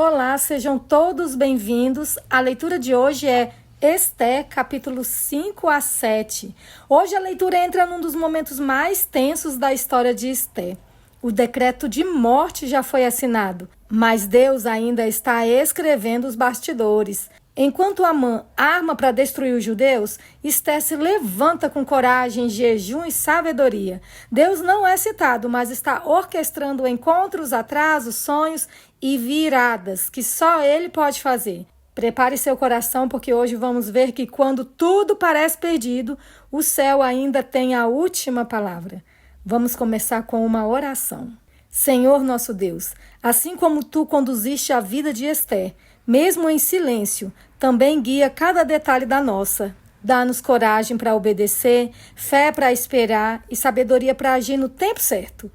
Olá, sejam todos bem-vindos. A leitura de hoje é Ester, capítulo 5 a 7. Hoje a leitura entra num dos momentos mais tensos da história de Ester. O decreto de morte já foi assinado, mas Deus ainda está escrevendo os bastidores. Enquanto Amã arma para destruir os judeus, Ester se levanta com coragem, jejum e sabedoria. Deus não é citado, mas está orquestrando encontros, atrasos, sonhos e viradas que só Ele pode fazer. Prepare seu coração, porque hoje vamos ver que quando tudo parece perdido, o céu ainda tem a última palavra. Vamos começar com uma oração. Senhor nosso Deus, assim como Tu conduziste a vida de Ester, mesmo em silêncio, também guia cada detalhe da nossa. Dá-nos coragem para obedecer, fé para esperar e sabedoria para agir no tempo certo.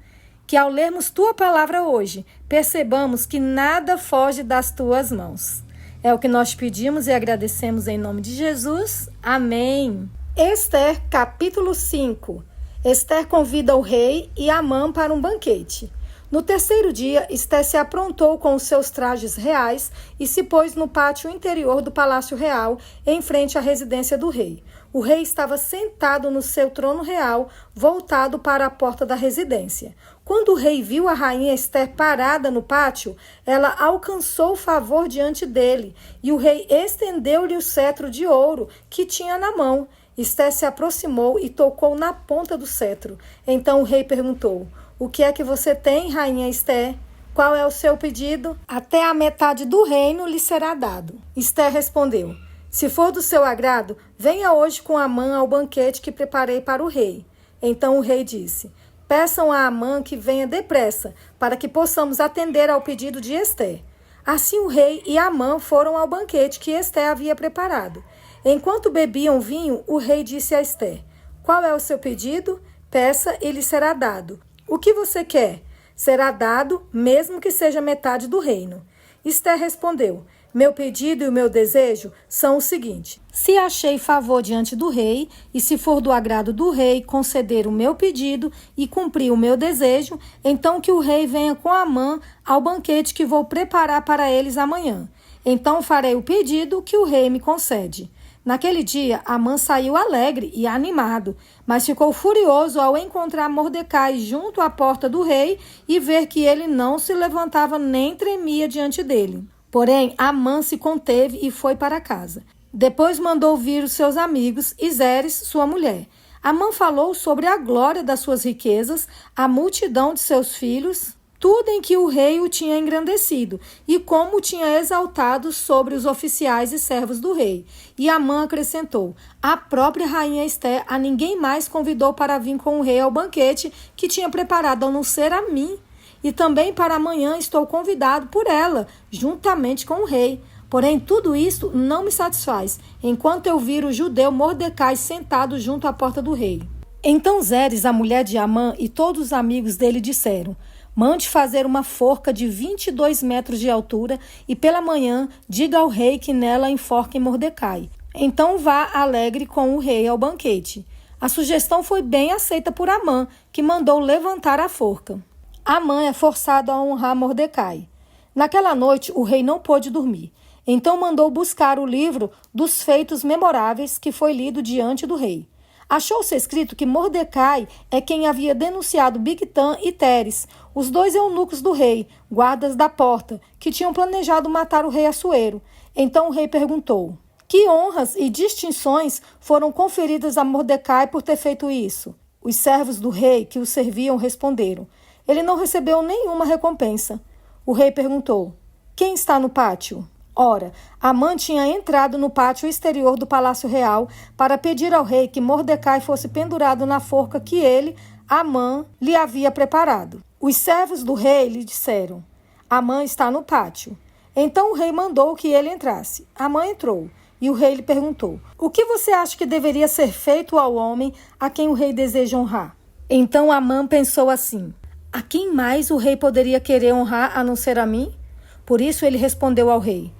Que ao lermos Tua palavra hoje, percebamos que nada foge das Tuas mãos. É o que nós pedimos e agradecemos em nome de Jesus. Amém. Ester, capítulo 5. Ester convida o rei e Amã para um banquete. No terceiro dia, Ester se aprontou com os seus trajes reais e se pôs no pátio interior do palácio real, em frente à residência do rei. O rei estava sentado no seu trono real, voltado para a porta da residência. Quando o rei viu a rainha Ester parada no pátio, ela alcançou favor diante dele, e o rei estendeu-lhe o cetro de ouro que tinha na mão. Ester se aproximou e tocou na ponta do cetro. Então o rei perguntou: "O que é que você tem, rainha Ester? Qual é o seu pedido? Até a metade do reino lhe será dado." Ester respondeu: "Se for do seu agrado, venha hoje com Amã ao banquete que preparei para o rei." Então o rei disse: "Peçam a Amã que venha depressa, para que possamos atender ao pedido de Ester." Assim o rei e Amã foram ao banquete que Ester havia preparado. Enquanto bebiam vinho, o rei disse a Ester: "Qual é o seu pedido? Peça e lhe será dado. O que você quer? Será dado, mesmo que seja metade do reino." Ester respondeu: "Meu pedido e o meu desejo são o seguinte: se achei favor diante do rei, e se for do agrado do rei conceder o meu pedido e cumprir o meu desejo, então que o rei venha com Amã ao banquete que vou preparar para eles amanhã. Então farei o pedido que o rei me concede." Naquele dia, Amã saiu alegre e animado, mas ficou furioso ao encontrar Mordecai junto à porta do rei e ver que ele não se levantava nem tremia diante dele. Porém, Amã se conteve e foi para casa. Depois mandou vir os seus amigos e Zeres, sua mulher. Amã falou sobre a glória das suas riquezas, a multidão de seus filhos, tudo em que o rei o tinha engrandecido, e como o tinha exaltado sobre os oficiais e servos do rei. E Amã acrescentou: a própria rainha Ester a ninguém mais convidou para vir com o rei ao banquete que tinha preparado, a não ser a mim. E também para amanhã estou convidado por ela, juntamente com o rei. Porém, tudo isso não me satisfaz, enquanto eu vir o judeu Mordecai sentado junto à porta do rei. Então Zeres, a mulher de Amã, e todos os amigos dele disseram: mande fazer uma forca de 22 metros de altura e pela manhã diga ao rei que nela enforquem Mordecai. Então vá alegre com o rei ao banquete. A sugestão foi bem aceita por Amã, que mandou levantar a forca. Amã é forçado a honrar Mordecai. Naquela noite o rei não pôde dormir. Então mandou buscar o livro dos feitos memoráveis que foi lido diante do rei. Achou-se escrito que Mordecai é quem havia denunciado Bigtã e Teres, os dois eunucos do rei, guardas da porta, que tinham planejado matar o rei Assuero. Então o rei perguntou: que honras e distinções foram conferidas a Mordecai por ter feito isso? Os servos do rei que o serviam responderam: ele não recebeu nenhuma recompensa. O rei perguntou: quem está no pátio? Ora, Amã tinha entrado no pátio exterior do palácio real para pedir ao rei que Mordecai fosse pendurado na forca que ele, Amã, lhe havia preparado. Os servos do rei lhe disseram: Amã está no pátio. Então o rei mandou que ele entrasse. Amã entrou, e o rei lhe perguntou: o que você acha que deveria ser feito ao homem a quem o rei deseja honrar? Então Amã pensou assim: a quem mais o rei poderia querer honrar a não ser a mim? Por isso ele respondeu ao rei: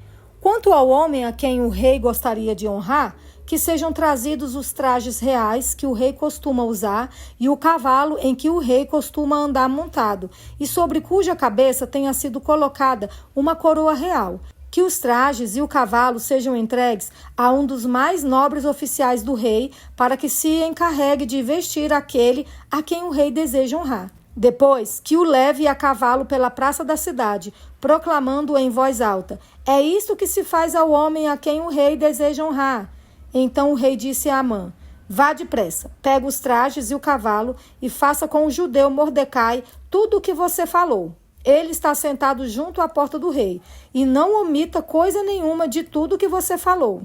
Quanto ao homem a quem o rei gostaria de honrar, que sejam trazidos os trajes reais que o rei costuma usar e o cavalo em que o rei costuma andar montado, e sobre cuja cabeça tenha sido colocada uma coroa real. Que os trajes e o cavalo sejam entregues a um dos mais nobres oficiais do rei, para que se encarregue de vestir aquele a quem o rei deseja honrar. Depois, que o leve a cavalo pela praça da cidade, proclamando em voz alta: é isto que se faz ao homem a quem o rei deseja honrar. Então o rei disse a Amã: vá depressa, pega os trajes e o cavalo e faça com o judeu Mordecai tudo o que você falou. Ele está sentado junto à porta do rei, e não omita coisa nenhuma de tudo que você falou.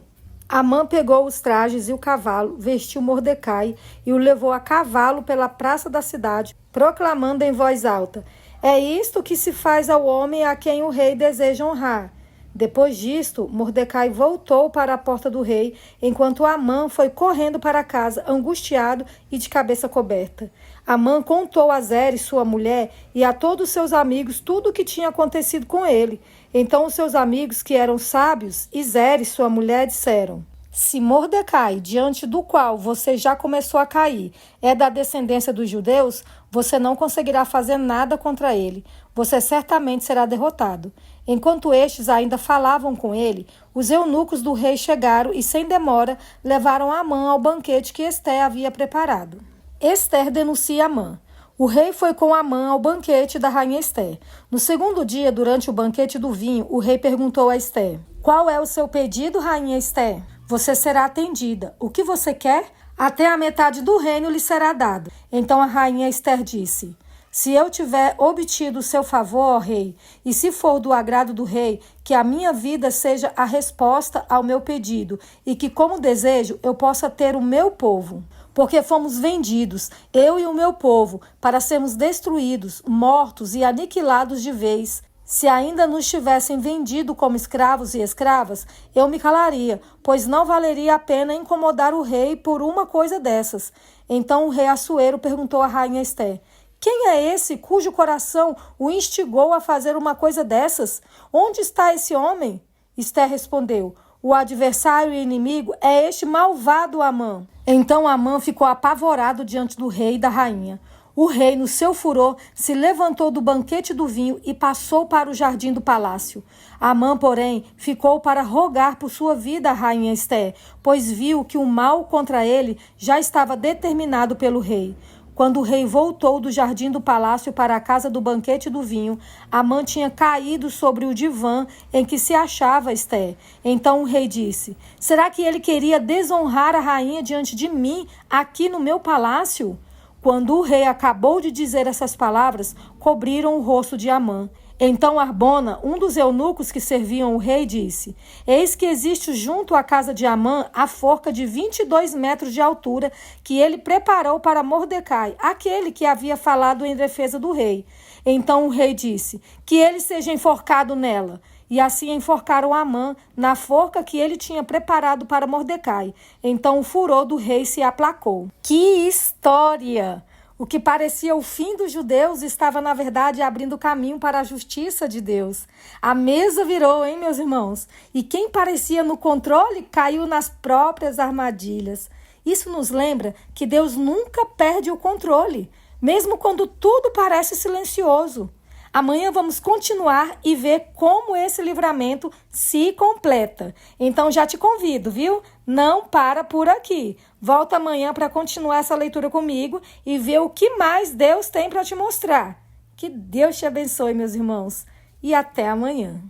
Amã pegou os trajes e o cavalo, vestiu Mordecai e o levou a cavalo pela praça da cidade, proclamando em voz alta: é isto que se faz ao homem a quem o rei deseja honrar. Depois disto, Mordecai voltou para a porta do rei, enquanto Amã foi correndo para casa, angustiado e de cabeça coberta. Amã contou a Zeres, sua mulher, e a todos seus amigos tudo o que tinha acontecido com ele. Então os seus amigos, que eram sábios, e Zeres, sua mulher, disseram: se Mordecai, diante do qual você já começou a cair, é da descendência dos judeus, você não conseguirá fazer nada contra ele. Você certamente será derrotado. Enquanto estes ainda falavam com ele, os eunucos do rei chegaram e, sem demora, levaram Amã ao banquete que Ester havia preparado. Ester denuncia Amã. O rei foi com Amã ao banquete da rainha Ester. No segundo dia, durante o banquete do vinho, o rei perguntou a Ester: qual é o seu pedido, rainha Ester? Você será atendida. O que você quer? Até a metade do reino lhe será dado. Então a rainha Ester disse: se eu tiver obtido o seu favor, ó rei, e se for do agrado do rei, que a minha vida seja a resposta ao meu pedido, e que, como desejo, eu possa ter o meu povo. Porque fomos vendidos, eu e o meu povo, para sermos destruídos, mortos e aniquilados de vez. Se ainda nos tivessem vendido como escravos e escravas, eu me calaria, pois não valeria a pena incomodar o rei por uma coisa dessas. Então o rei Assuero perguntou à rainha Ester: quem é esse cujo coração o instigou a fazer uma coisa dessas? Onde está esse homem? Ester respondeu: o adversário e inimigo é este malvado Amã. Então Amã ficou apavorado diante do rei e da rainha. O rei, no seu furor, se levantou do banquete do vinho e passou para o jardim do palácio. Amã, porém, ficou para rogar por sua vida à rainha Ester, pois viu que o mal contra ele já estava determinado pelo rei. Quando o rei voltou do jardim do palácio para a casa do banquete do vinho, Amã tinha caído sobre o divã em que se achava Ester. Então o rei disse: será que ele queria desonrar a rainha diante de mim, aqui no meu palácio? Quando o rei acabou de dizer essas palavras, cobriram o rosto de Amã. Então Arbona, um dos eunucos que serviam o rei, disse: eis que existe junto à casa de Amã a forca de 22 metros de altura que ele preparou para Mordecai, aquele que havia falado em defesa do rei. Então o rei disse: que ele seja enforcado nela. E assim enforcaram Amã na forca que ele tinha preparado para Mordecai. Então o furor do rei se aplacou. Que história! O que parecia o fim dos judeus estava, na verdade, abrindo caminho para a justiça de Deus. A mesa virou, hein, meus irmãos? E quem parecia no controle caiu nas próprias armadilhas. Isso nos lembra que Deus nunca perde o controle, mesmo quando tudo parece silencioso. Amanhã vamos continuar e ver como esse livramento se completa. Então já te convido, viu? Não para por aqui. Volta amanhã para continuar essa leitura comigo e ver o que mais Deus tem para te mostrar. Que Deus te abençoe, meus irmãos. E até amanhã.